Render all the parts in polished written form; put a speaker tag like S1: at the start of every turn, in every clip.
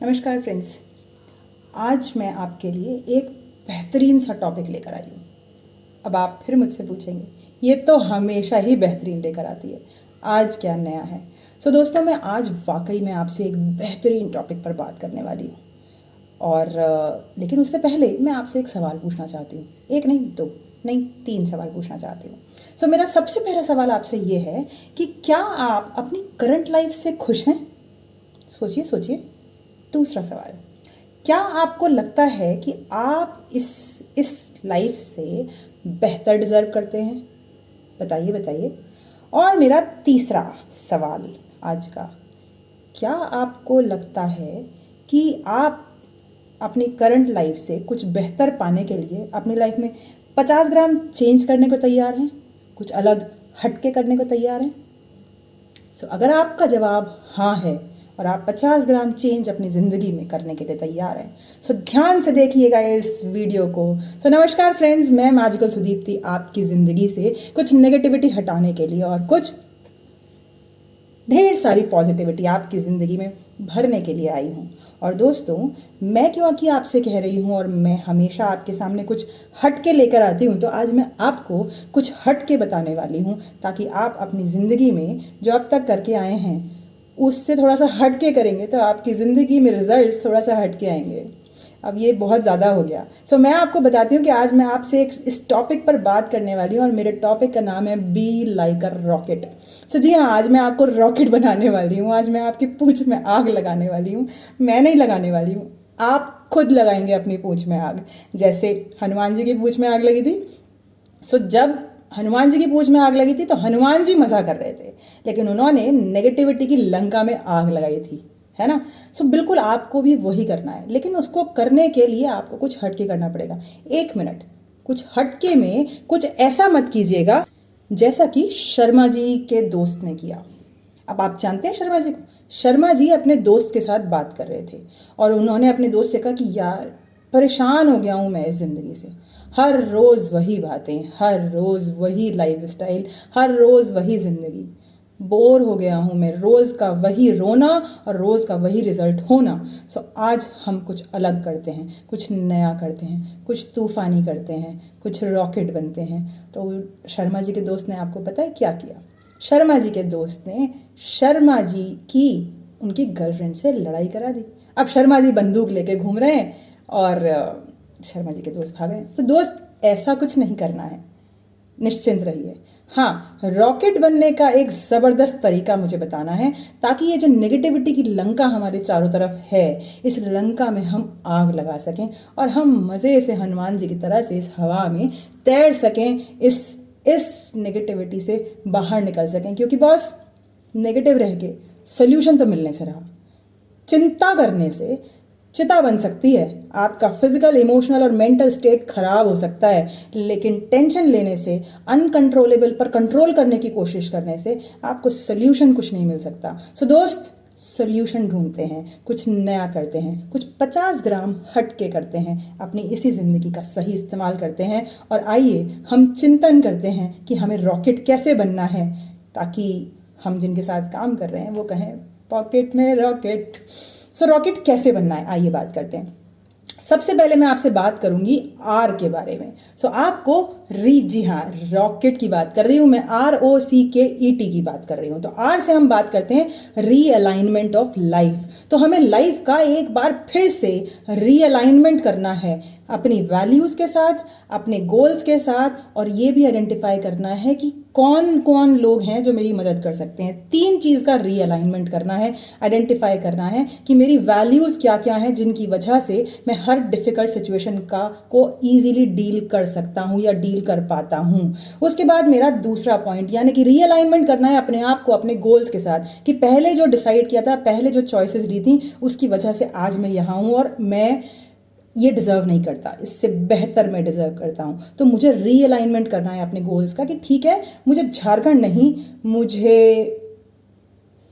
S1: नमस्कार फ्रेंड्स। आज मैं आपके लिए एक बेहतरीन सा टॉपिक लेकर आई हूँ। अब आप फिर मुझसे पूछेंगे, ये तो हमेशा ही बेहतरीन लेकर आती है, आज क्या नया है। दोस्तों, मैं आज वाकई में आपसे एक बेहतरीन टॉपिक पर बात करने वाली हूँ। लेकिन उससे पहले मैं आपसे एक सवाल पूछना चाहती हूँ। एक नहीं, दो नहीं, 3 सवाल पूछना चाहती हूँ। मेरा सबसे पहला सवाल आपसे ये है कि क्या आप अपनी करंट लाइफ से खुश हैं? सोचिए सोचिए। दूसरा सवाल, क्या आपको लगता है कि आप इस लाइफ से बेहतर डिजर्व करते हैं? बताइए बताइए। और मेरा तीसरा सवाल आज का, क्या आपको लगता है कि आप अपनी करंट लाइफ से कुछ बेहतर पाने के लिए अपनी लाइफ में 50 ग्राम चेंज करने को तैयार हैं? कुछ अलग हटके करने को तैयार हैं? अगर आपका जवाब हाँ है और आप 50 ग्राम चेंज अपनी ज़िंदगी में करने के लिए तैयार हैं, ध्यान से देखिएगा इस वीडियो को। नमस्कार फ्रेंड्स, मैं मैजिकल सुदीप्ति आपकी ज़िंदगी से कुछ नेगेटिविटी हटाने के लिए और कुछ ढेर सारी पॉजिटिविटी आपकी ज़िंदगी में भरने के लिए आई हूँ। और दोस्तों, मैं क्योंकि आपसे कह रही हूँ और मैं हमेशा आपके सामने कुछ हट के लेकर आती हूँ, तो आज मैं आपको कुछ हट के बताने वाली हूँ, ताकि आप अपनी ज़िंदगी में जो अब तक करके आए हैं उससे थोड़ा सा हट के करेंगे तो आपकी ज़िंदगी में रिजल्ट्स थोड़ा सा हट के आएंगे। अब ये बहुत ज़्यादा हो गया। मैं आपको बताती हूँ कि आज मैं आपसे इस टॉपिक पर बात करने वाली हूँ और मेरे टॉपिक का नाम है बी लाइक अ रॉकेट। जी हाँ, आज मैं आपको रॉकेट बनाने वाली हूँ। आज मैं आपकी पूंछ में आग लगाने वाली हूँ। मैं नहीं लगाने वाली हूँ, आप खुद लगाएंगे अपनी पूंछ में आग। जैसे हनुमान जी की पूंछ में आग लगी थी। जब हनुमान जी की पूंछ में आग लगी थी तो हनुमान जी मज़ा कर रहे थे, लेकिन उन्होंने नेगेटिविटी की लंका में आग लगाई थी, है ना। बिल्कुल आपको भी वही करना है, लेकिन उसको करने के लिए आपको कुछ हटके करना पड़ेगा। 1 मिनट, कुछ हटके में कुछ ऐसा मत कीजिएगा जैसा कि शर्मा जी के दोस्त ने किया। अब आप जानते हैं शर्मा जी को। शर्मा जी अपने दोस्त के साथ बात कर रहे थे और उन्होंने अपने दोस्त से कहा कि यार, परेशान हो गया हूँ मैं इस ज़िंदगी से। हर रोज़ वही बातें, हर रोज़ वही लाइफ स्टाइल, हर रोज़ वही ज़िंदगी। बोर हो गया हूँ मैं, रोज़ का वही रोना और रोज़ का वही रिज़ल्ट होना। आज हम कुछ अलग करते हैं, कुछ नया करते हैं, कुछ तूफ़ानी करते हैं, कुछ रॉकेट बनते हैं। तो शर्मा जी के दोस्त ने, आपको पता है क्या किया? शर्मा जी के दोस्त ने शर्मा जी की उनकी गर्लफ्रेंड से लड़ाई करा दी। अब शर्मा जी बंदूक लेके घूम रहे हैं और शर्मा जी के दोस्त भाग रहे हैं। तो दोस्त, ऐसा कुछ नहीं करना है, निश्चिंत रहिए। हाँ, रॉकेट बनने का एक ज़बरदस्त तरीका मुझे बताना है, ताकि ये जो नेगेटिविटी की लंका हमारे चारों तरफ है, इस लंका में हम आग लगा सकें और हम मज़े से हनुमान जी की तरह से इस हवा में तैर सकें, इस नेगेटिविटी से बाहर निकल सकें। क्योंकि बॉस, नेगेटिव रह के सोल्यूशन तो मिलने से रहा, चिंता करने से चिता बन सकती है। आपका फिजिकल, इमोशनल और मेंटल स्टेट खराब हो सकता है, लेकिन टेंशन लेने से, अनकंट्रोलेबल पर कंट्रोल करने की कोशिश करने से आपको सोल्यूशन कुछ नहीं मिल सकता। दोस्त, सोल्यूशन ढूंढते हैं, कुछ नया करते हैं, कुछ 50 ग्राम हट के करते हैं, अपनी इसी ज़िंदगी का सही इस्तेमाल करते हैं। और आइए हम चिंतन करते हैं कि हमें रॉकेट कैसे बनना है, ताकि हम जिनके साथ काम कर रहे हैं वो कहें पॉकेट में रॉकेट। रॉकेट कैसे बनना है, आइए बात करते हैं। सबसे पहले मैं आपसे बात करूंगी आर के बारे में। आपको जी हाँ, रॉकेट की बात कर रही हूं मैं, ROCKET की बात कर रही हूं। तो आर से हम बात करते हैं रीअलाइनमेंट ऑफ लाइफ। तो हमें लाइफ का एक बार फिर से रीअलाइनमेंट करना है अपनी वैल्यूज के साथ, अपने गोल्स के साथ, और ये भी आइडेंटिफाई करना है कि कौन कौन लोग हैं जो मेरी मदद कर सकते हैं। 3 चीज का रीअलाइनमेंट करना है, आइडेंटिफाई करना है कि मेरी वैल्यूज क्या क्या हैं, जिनकी वजह से मैं हर डिफिकल्ट सिचुएशन को इजीली डील कर सकता हूं या डील कर पाता हूं। उसके बाद मेरा दूसरा पॉइंट, यानी कि रीअलाइनमेंट करना है अपने आप को अपने गोल्स के साथ, कि पहले जो डिसाइड किया था, पहले जो चॉइसेस ली थी, उसकी वजह से आज मैं यहां हूं और मैं ये डिजर्व नहीं करता, इससे बेहतर मैं डिजर्व करता हूँ। तो मुझे रीअलाइनमेंट करना है अपने गोल्स का, कि ठीक है, मुझे झारखंड नहीं, मुझे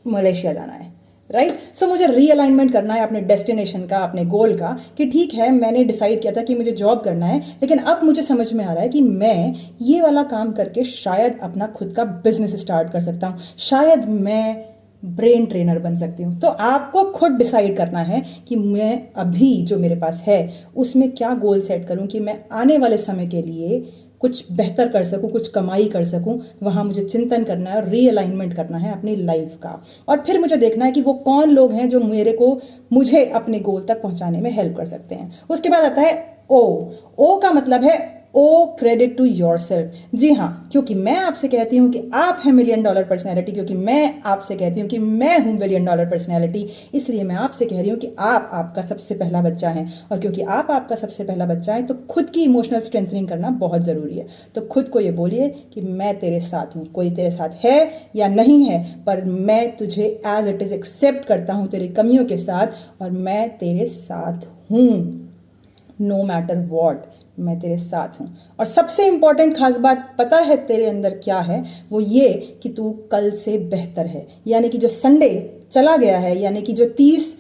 S1: मलेशिया जाना है, राइट। मुझे रीअलाइनमेंट करना है अपने डेस्टिनेशन का, अपने गोल का, कि ठीक है, मैंने डिसाइड किया था कि मुझे जॉब करना है, लेकिन अब मुझे समझ में आ रहा है कि मैं ये वाला काम करके शायद अपना खुद का बिजनेस स्टार्ट कर सकता हूँ, शायद मैं ब्रेन ट्रेनर बन सकती हूँ। तो आपको खुद डिसाइड करना है कि मैं अभी जो मेरे पास है उसमें क्या गोल सेट करूँ कि मैं आने वाले समय के लिए कुछ बेहतर कर सकूं, कुछ कमाई कर सकूं। वहाँ मुझे चिंतन करना है और रीअलाइनमेंट करना है अपनी लाइफ का। और फिर मुझे देखना है कि वो कौन लोग हैं जो मुझे अपने गोल तक पहुंचाने में हेल्प कर सकते हैं। उसके बाद आता है ओ का मतलब है ओ क्रेडिट टू योर सेल्फ। जी हाँ, क्योंकि मैं आपसे कहती हूँ कि आप हैं मिलियन डॉलर पर्सनैलिटी, क्योंकि मैं आपसे कहती हूँ कि मैं हूँ बिलियन डॉलर पर्सनैलिटी, इसलिए मैं आपसे कह रही हूँ कि आप आपका सबसे पहला बच्चा हैं। और क्योंकि आप आपका सबसे पहला बच्चा है तो खुद की इमोशनल स्ट्रेंथनिंग करना बहुत ज़रूरी है। तो खुद को ये बोलिए कि मैं तेरे साथ हूँ, कोई तेरे साथ है या नहीं है, पर मैं तुझे एज इट इज़ एक्सेप्ट करता हूँ तेरी कमियों के साथ, और मैं तेरे साथ हूँ नो मैटर वॉट, मैं तेरे साथ हूँ। और सबसे इंपॉर्टेंट खास बात पता है तेरे अंदर क्या है, वो ये कि तू कल से बेहतर है। यानी कि जो संडे चला गया है, यानी कि जो 30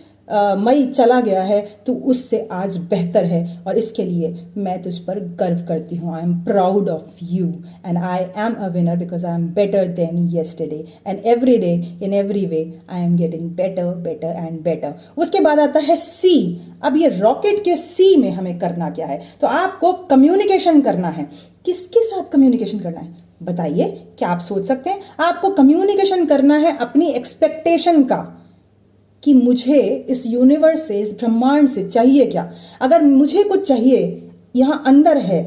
S1: मई चला गया है, तू उससे आज बेहतर है। और इसके लिए मैं तुझ पर गर्व करती हूँ। I am proud of you and I am a winner because I am better than yesterday and every day in every way I am getting better better and better. उसके बाद आता है सी। अब ये रॉकेट के सी में हमें करना क्या है, तो आपको कम्युनिकेशन करना है। किसके साथ कम्युनिकेशन करना है बताइए? क्या आप सोच सकते हैं? आपको कम्युनिकेशन करना है अपनी एक्सपेक्टेशन का, कि मुझे इस यूनिवर्स से, इस ब्रह्मांड से चाहिए क्या। अगर मुझे कुछ चाहिए यहां अंदर है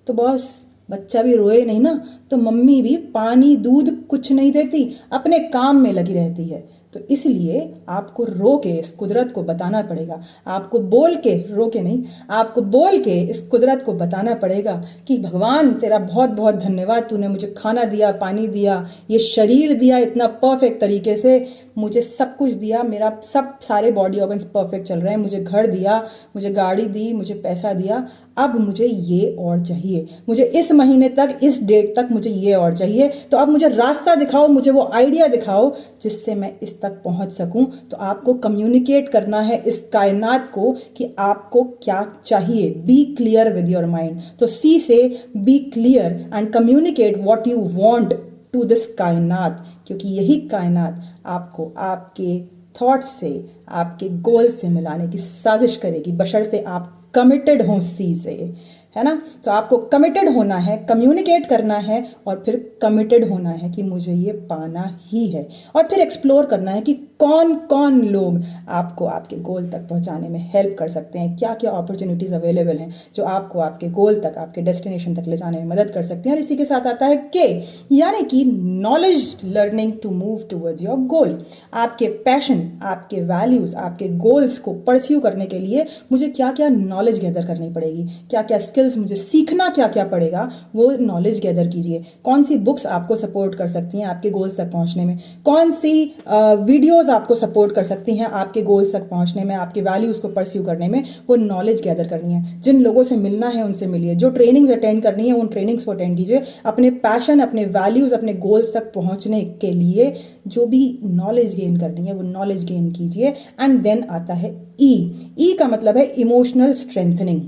S1: तो बॉस बच्चा भी रोए नहीं ना, तो मम्मी भी पानी दूध कुछ नहीं देती, अपने काम में लगी रहती है। तो इसलिए आपको रो के इस कुदरत को बताना पड़ेगा, आपको बोल के, रो के नहीं, आपको बोल के इस कुदरत को बताना पड़ेगा कि भगवान तेरा बहुत बहुत धन्यवाद, तूने मुझे खाना दिया, पानी दिया, ये शरीर दिया इतना परफेक्ट तरीके से, मुझे सब कुछ दिया, मेरा सब सारे बॉडी ऑर्गन्स परफेक्ट चल रहे हैं, मुझे घर दिया, मुझे गाड़ी दी, मुझे पैसा दिया, अब मुझे ये और चाहिए, मुझे इस महीने तक, इस डेट तक मुझे ये और चाहिए। तो अब मुझे रास्ता दिखाओ, मुझे वो आइडिया दिखाओ जिससे मैं इस तक पहुंच सकूं। तो आपको कम्युनिकेट करना है इस कायनात को कि आपको क्या चाहिए। Be clear with your mind. तो सी से be clear and communicate what you want to this कायनात, क्योंकि यही कायनात आपको आपके थॉट्स से, आपके गोल से मिलाने की साजिश करेगी, बशर्ते आप कमिटेड हों सी से, है ना। तो आपको कमिटेड होना है, कम्युनिकेट करना है और फिर कमिटेड होना है कि मुझे ये पाना ही है। और फिर एक्सप्लोर करना है कि कौन कौन लोग आपको आपके गोल तक पहुंचाने में हेल्प कर सकते हैं, क्या क्या अपॉर्चुनिटीज़ अवेलेबल हैं जो आपको आपके गोल तक, आपके डेस्टिनेशन तक ले जाने में मदद कर सकते हैं। और इसी के साथ आता है के, यानी कि knowledge learning to move towards your goal. आपके पैशन, आपके वैल्यूज़, आपके गोल्स को परस्यू करने के लिए मुझे क्या क्या नॉलेज गैदर करनी पड़ेगी, क्या क्या स्किल्स मुझे सीखना क्या क्या पड़ेगा, वो नॉलेज गैदर कीजिए। कौन सी बुक्स आपको सपोर्ट कर सकती हैं आपके गोल्स तक पहुंचने में, कौन सी वीडियोस आपको सपोर्ट कर सकती हैं आपके गोल्स तक पहुंचने में, आपके वैल्यूज़ को परस्यू करने में, वो नॉलेज गैदर करनी है। जिन लोगों से मिलना है उनसे मिलिए, जो ट्रेनिंग्स अटेंड करनी है उन ट्रेनिंग्स को अटेंड कीजिए। अपने पैशन, अपने वैल्यूज़, अपने गोल्स तक पहुंचने के लिए जो भी नॉलेज गेन करनी है वो नॉलेज गेन कीजिए। एंड देन आता है ई का मतलब है इमोशनल स्ट्रेंथनिंग।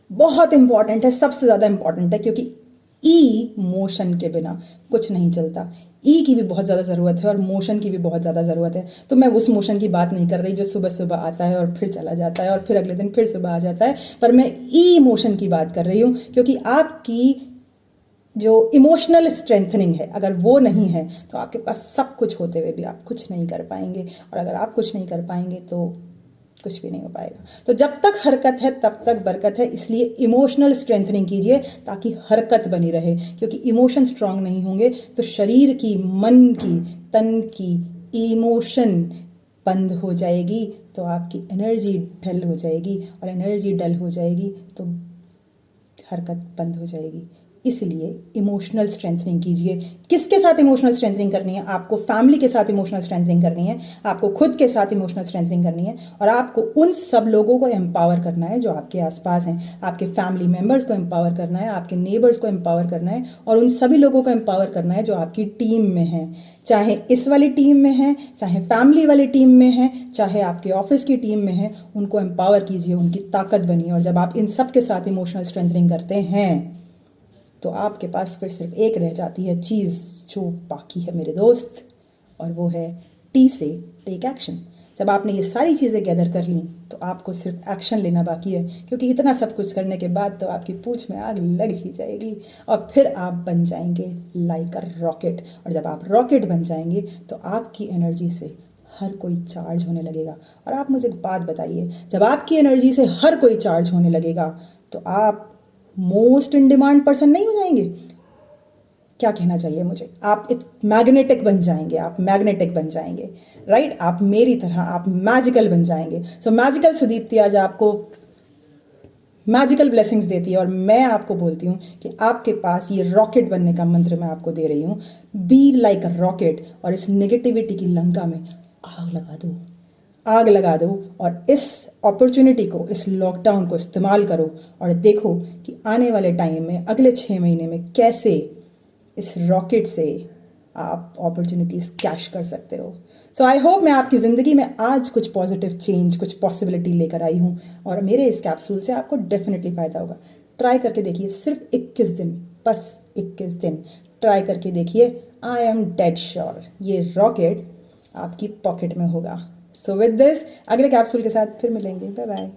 S1: बहुत इंपॉर्टेंट है, सबसे ज़्यादा इंपॉर्टेंट है, क्योंकि मोशन के बिना कुछ नहीं चलता। की भी बहुत ज़्यादा ज़रूरत है और मोशन की भी बहुत ज़्यादा ज़रूरत है। तो मैं उस मोशन की बात नहीं कर रही जो सुबह सुबह आता है और फिर चला जाता है और फिर अगले दिन फिर सुबह आ जाता है, पर मैं मोशन की बात कर रही हूँ। क्योंकि आपकी जो इमोशनल स्ट्रेंथनिंग है, अगर वो नहीं है तो आपके पास सब कुछ होते हुए भी आप कुछ नहीं कर पाएंगे, और अगर आप कुछ नहीं कर पाएंगे तो कुछ भी नहीं हो पाएगा। तो जब तक हरकत है तब तक बरकत है, इसलिए इमोशनल स्ट्रेंथनिंग कीजिए ताकि हरकत बनी रहे। क्योंकि इमोशन स्ट्रांग नहीं होंगे तो शरीर की, मन की, तन की इमोशन बंद हो जाएगी, तो आपकी एनर्जी डल हो जाएगी, और एनर्जी डल हो जाएगी तो हरकत बंद हो जाएगी। इसलिए इमोशनल स्ट्रेंथनिंग कीजिए। किसके साथ इमोशनल स्ट्रेंथनिंग करनी है? आपको फैमिली के साथ इमोशनल स्ट्रेंथनिंग करनी है, आपको खुद के साथ इमोशनल स्ट्रेंथनिंग करनी है, और आपको उन सब लोगों को एम्पावर करना है जो आपके आसपास हैं। आपके फैमिली मेम्बर्स को एम्पावर करना है, आपके नेबर्स को एम्पावर करना है, और उन सभी लोगों को एम्पावर करना है जो आपकी टीम में हैं। चाहे इस वाली टीम में है, चाहे फैमिली वाली टीम में है, चाहे आपके ऑफिस की टीम में है, उनको एम्पावर कीजिए, उनकी ताकत बनिए। और जब आप इन सब के साथ इमोशनल स्ट्रेंथनिंग करते हैं तो आपके पास फिर सिर्फ एक रह जाती है चीज़ जो बाकी है मेरे दोस्त, और वो है टी से टेक एक्शन। जब आपने ये सारी चीज़ें गैदर कर ली तो आपको सिर्फ एक्शन लेना बाकी है, क्योंकि इतना सब कुछ करने के बाद तो आपकी पूंछ में आग लग ही जाएगी और फिर आप बन जाएंगे लाइक अ रॉकेट। और जब आप रॉकेट बन जाएंगे तो आपकी एनर्जी से हर कोई चार्ज होने लगेगा। और आप मुझे एक बात बताइए, जब आपकी एनर्जी से हर कोई चार्ज होने लगेगा तो आप मोस्ट इन डिमांड पर्सन नहीं हो जाएंगे? क्या कहना चाहिए मुझे, आप मैग्नेटिक बन जाएंगे, आप मैग्नेटिक बन जाएंगे, राइट? आप मेरी तरह आप मैजिकल बन जाएंगे। सो मैजिकल सुदीप्ति आज आपको मैजिकल ब्लेसिंग्स देती है और मैं आपको बोलती हूँ कि आपके पास ये रॉकेट बनने का मंत्र मैं आपको दे रही हूँ। बी लाइक अ रॉकेट और इस नेगेटिविटी की लंका में आग लगा दो, आग लगा दो और इस अपॉर्चुनिटी को, इस लॉकडाउन को इस्तेमाल करो और देखो कि आने वाले टाइम में अगले 6 महीने में कैसे इस रॉकेट से आप अपॉर्चुनिटीज़ कैश कर सकते हो। सो आई होप मैं आपकी ज़िंदगी में आज कुछ पॉजिटिव चेंज, कुछ पॉसिबिलिटी लेकर आई हूँ और मेरे इस कैप्सूल से आपको डेफिनेटली फ़ायदा होगा। ट्राई करके देखिए, सिर्फ 21 दिन, बस 21 दिन ट्राई करके देखिए। आई एम डेड श्योर ये रॉकेट आपकी पॉकेट में होगा। सो विद दिस अगले कैप्सूल के साथ फिर मिलेंगे। Bye bye.